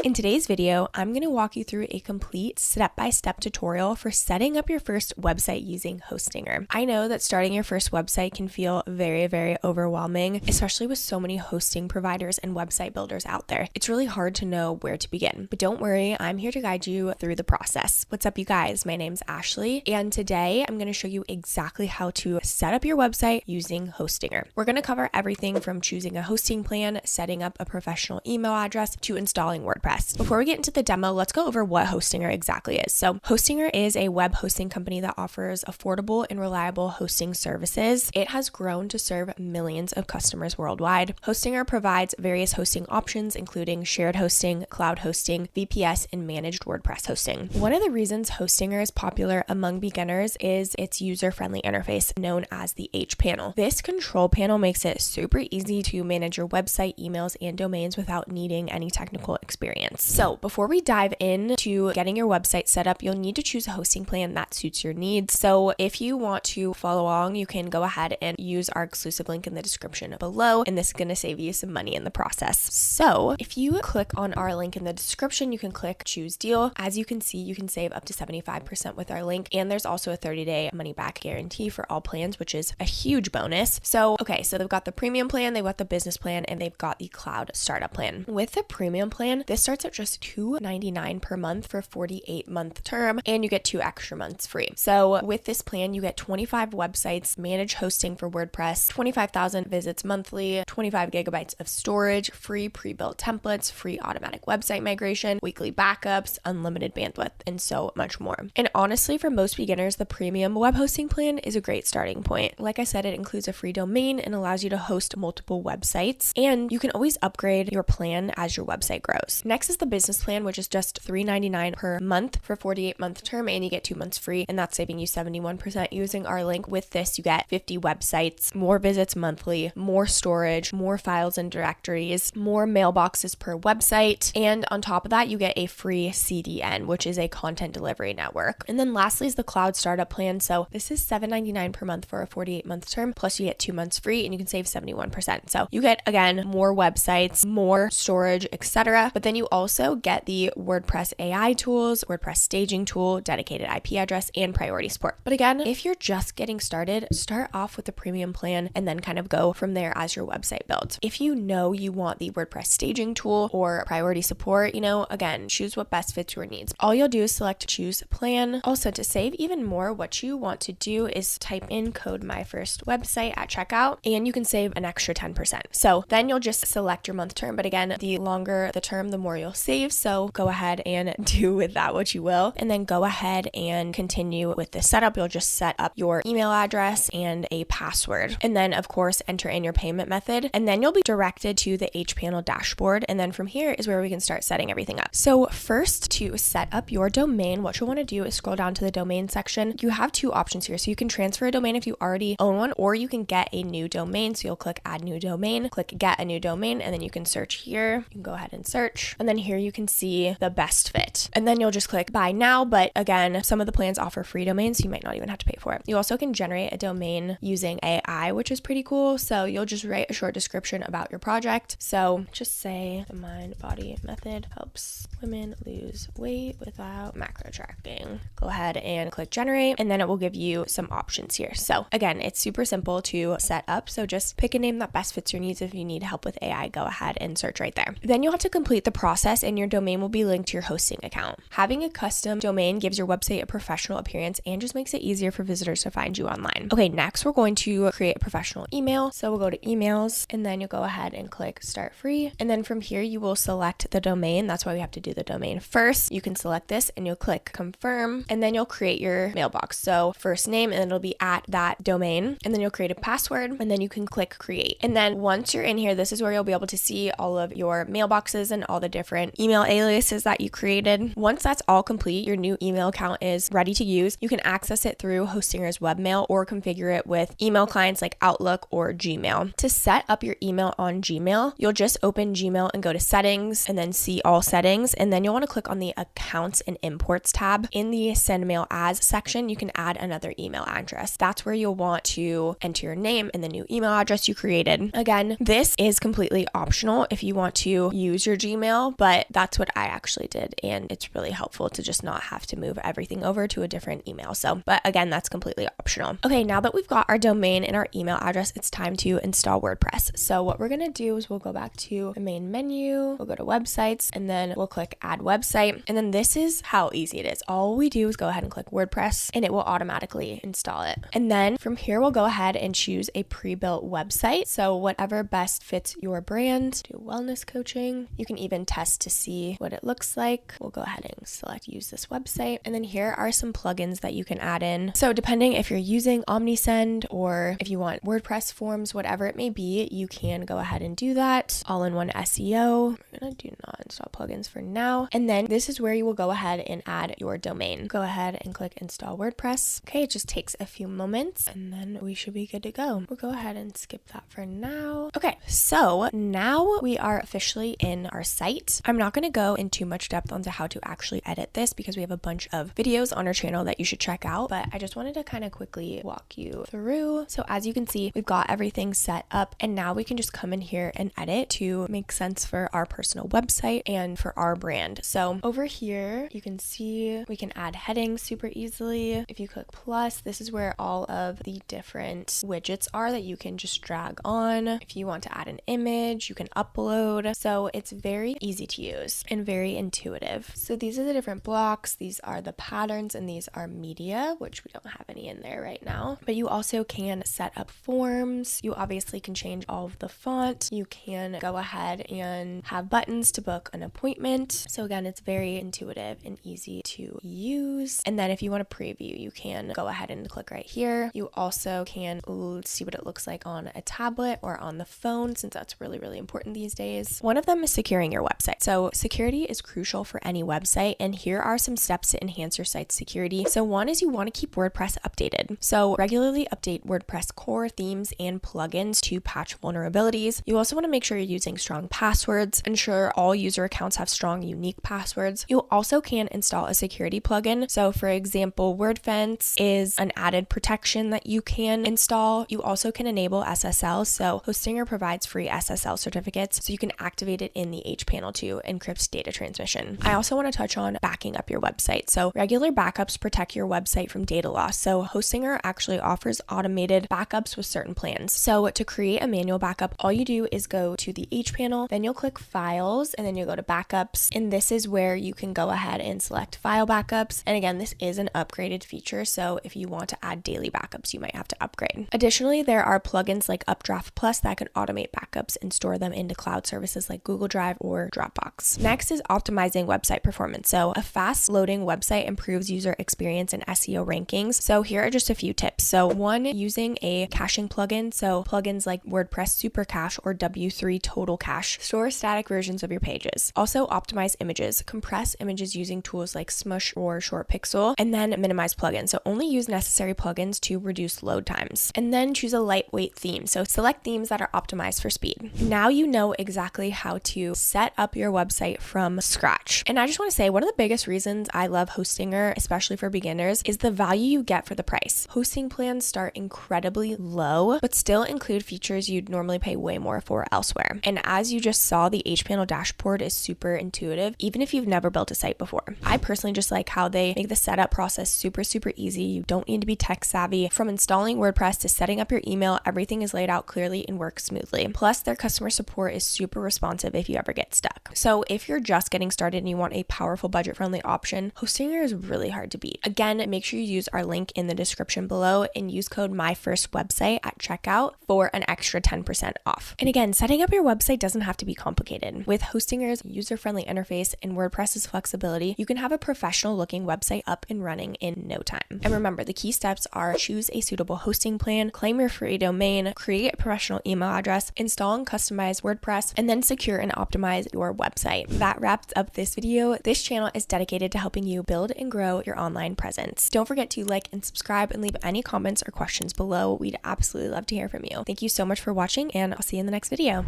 In today's video, I'm going to walk you through a complete step-by-step tutorial for setting up your first website using Hostinger. I know that starting your first website can feel very, very overwhelming, especially with so many hosting providers and website builders out there. It's really hard to know where to begin, but don't worry, I'm here to guide you through the process. What's up, you guys? My name's Ashley, and today I'm going to show you exactly how to set up your website using Hostinger. We're going to cover everything from choosing a hosting plan, setting up a professional email address, to installing WordPress. Before we get into the demo, let's go over what Hostinger exactly is. So Hostinger is a web hosting company that offers affordable and reliable hosting services. It has grown to serve millions of customers worldwide. Hostinger provides various hosting options, including shared hosting, cloud hosting, VPS, and managed WordPress hosting. One of the reasons Hostinger is popular among beginners is its user-friendly interface known as the H panel. This control panel makes it super easy to manage your website, emails, and domains without needing any technical experience. So before we dive into getting your website set up, you'll need to choose a hosting plan that suits your needs. So if you want to follow along, you can go ahead and use our exclusive link in the description below, and this is going to save you some money in the process. So if you click on our link in the description, you can click choose deal. As you can see, you can save up to 75% with our link, and there's also a 30-day money back guarantee for all plans, which is a huge bonus. So they've got the premium plan, they've got the business plan, and they've got the cloud startup plan. With the premium plan, this starts at just $2.99 per month for a 48-month term, and you get 2 extra months free. So with this plan, you get 25 websites, managed hosting for WordPress, 25,000 visits monthly, 25 gigabytes of storage, free pre-built templates, free automatic website migration, weekly backups, unlimited bandwidth, and so much more. And honestly, for most beginners, the premium web hosting plan is a great starting point. Like I said, it includes a free domain and allows you to host multiple websites, and you can always upgrade your plan as your website grows. Next is the business plan, which is just $3.99 per month for a 48-month term, and you get 2 months free, and that's saving you 71% using our link. With this, you get 50 websites, more visits monthly, more storage, more files and directories, more mailboxes per website, and on top of that, you get a free CDN, which is a content delivery network. And then lastly is the cloud startup plan. So this is $7.99 per month for a 48-month term, plus you get 2 months free, and you can save 71%. So you get, again, more websites, more storage, etc. But then you also get the WordPress AI tools, WordPress staging tool, dedicated IP address, and priority support. But again, if you're just getting started, start off with the premium plan and then kind of go from there as your website builds. If you know you want the WordPress staging tool or priority support, again, choose what best fits your needs. All you'll do is select choose plan. Also, to save even more, what you want to do is type in code my first website at checkout, and you can save an extra 10%. So then you'll just select your month term, but again, the longer the term, the more you'll save. So go ahead and do with that what you will, and then go ahead and continue with the setup. You'll just set up your email address and a password, and then of course enter in your payment method, and then you'll be directed to the H panel dashboard. And then from here is where we can start setting everything up. So first, to set up your domain, what you'll want to do is scroll down to the domain section. You have 2 options here. So you can transfer a domain if you already own one, or you can get a new domain. So you'll click add new domain, click get a new domain, and then you can search here. You can go ahead and search, and then here you can see the best fit, and then you'll just click buy now. But again, some of the plans offer free domains, so you might not even have to pay for it. You also can generate a domain using AI, which is pretty cool. So you'll just write a short description about your project. So just say the mind body method helps women lose weight without macro tracking. Go ahead and click generate, and then it will give you some options here. So again, it's super simple to set up. So just pick a name that best fits your needs. If you need help with AI, go ahead and search right there. Then you'll have to complete the process, and your domain will be linked to your hosting account. Having a custom domain gives your website a professional appearance and just makes it easier for visitors to find you online. Okay, next we're going to create a professional email. So we'll go to emails, and then you'll go ahead and click start free. And then from here, you will select the domain. That's why we have to do the domain first. You can select this, and you'll click confirm, and then you'll create your mailbox. So first name, and then it'll be at that domain, and then you'll create a password, and then you can click create. And then once you're in here, this is where you'll be able to see all of your mailboxes and all the different email aliases that you created. Once that's all complete, your new email account is ready to use. You can access it through Hostinger's webmail or configure it with email clients like Outlook or Gmail. To set up your email on Gmail, you'll just open Gmail and go to settings, and then see all settings, and then you'll want to click on the accounts and imports tab. In the send mail as section, you can add another email address. That's where you'll want to enter your name and the new email address you created. Again, this is completely optional if you want to use your Gmail, but that's what I actually did. And it's really helpful to just not have to move everything over to a different email. So, but again, that's completely optional. Okay, now that we've got our domain and our email address, it's time to install WordPress. So what we're gonna do is we'll go back to the main menu, we'll go to websites, and then we'll click add website. And then this is how easy it is. All we do is go ahead and click WordPress and it will automatically install it. And then from here, we'll go ahead and choose a pre-built website. So whatever best fits your brand. Do wellness coaching. You can even test to see what it looks like. We'll go ahead and select use this website. And then here are some plugins that you can add in. So depending if you're using OmniSend or if you want WordPress forms, whatever it may be, you can go ahead and do that. All-in-one SEO. We're gonna do not install plugins for now. And then this is where you will go ahead and add your domain. Go ahead and click install WordPress. Okay, it just takes a few moments and then we should be good to go. We'll go ahead and skip that for now. Okay, so now we are officially in our site. I'm not going to go in too much depth onto how to actually edit this because we have a bunch of videos on our channel that you should check out, but I just wanted to kind of quickly walk you through. So as you can see, we've got everything set up and now we can just come in here and edit to make sense for our personal website and for our brand. So over here, you can see we can add headings super easily. If you click plus, this is where all of the different widgets are that you can just drag on. If you want to add an image, you can upload. So it's very easy to use and very intuitive. So these are the different blocks. These are the patterns and these are media, which we don't have any in there right now. But you also can set up forms. You obviously can change all of the font. You can go ahead and have buttons to book an appointment. So again, it's very intuitive and easy to use. And then if you want to preview, you can go ahead and click right here. You also can see what it looks like on a tablet or on the phone, since that's really, really important these days. One of them is securing your website. So security is crucial for any website, and here are some steps to enhance your site's security. So one is you want to keep WordPress updated. So regularly update WordPress core themes and plugins to patch vulnerabilities. You also want to make sure you're using strong passwords. Ensure all user accounts have strong, unique passwords. You also can install a security plugin. So for example, WordFence is an added protection that you can install. You also can enable SSL. So Hostinger provides free SSL certificates, so you can activate it in the H panel to encrypt data transmission. I also want to touch on backing up your website. So regular backups protect your website from data loss. So Hostinger actually offers automated backups with certain plans. So to create a manual backup, all you do is go to the H panel, then you'll click files, and then you'll go to backups. And this is where you can go ahead and select file backups. And again, this is an upgraded feature. So if you want to add daily backups, you might have to upgrade. Additionally, there are plugins like Updraft Plus that can automate backups and store them into cloud services like Google Drive or Dropbox. Next is optimizing website performance. So a fast loading website improves user experience and SEO rankings. So here are just a few tips. So one, using a caching plugin. So plugins like WordPress Super Cache or W3 Total Cache store static versions of your pages. Also optimize images. Compress images using tools like Smush or Short Pixel, and then minimize plugins. So only use necessary plugins to reduce load times. And then choose a lightweight theme. So select themes that are optimized for speed. Now you know exactly how to set up your website from scratch. And I just want to say, one of the biggest reasons I love Hostinger, especially for beginners, is the value you get for the price. Hosting plans start incredibly low, but still include features you'd normally pay way more for elsewhere. And as you just saw, the H panel dashboard is super intuitive, even if you've never built a site before. I personally just like how they make the setup process super, super easy. You don't need to be tech savvy. From installing WordPress to setting up your email, everything is laid out clearly and works smoothly. Plus, their customer support is super responsive if you ever get stuck. So if you're just getting started and you want a powerful budget-friendly option, Hostinger is really hard to beat. Again, make sure you use our link in the description below and use code MyFirstWebsite at checkout for an extra 10% off. And again, setting up your website doesn't have to be complicated. With Hostinger's user-friendly interface and WordPress's flexibility, you can have a professional-looking website up and running in no time. And remember, the key steps are choose a suitable hosting plan, claim your free domain, create a professional email address, install and customize WordPress, and then secure and optimize your website. That wraps up this video. This channel is dedicated to helping you build and grow your online presence. Don't forget to like and subscribe and leave any comments or questions below. We'd absolutely love to hear from you. Thank you so much for watching, and I'll see you in the next video.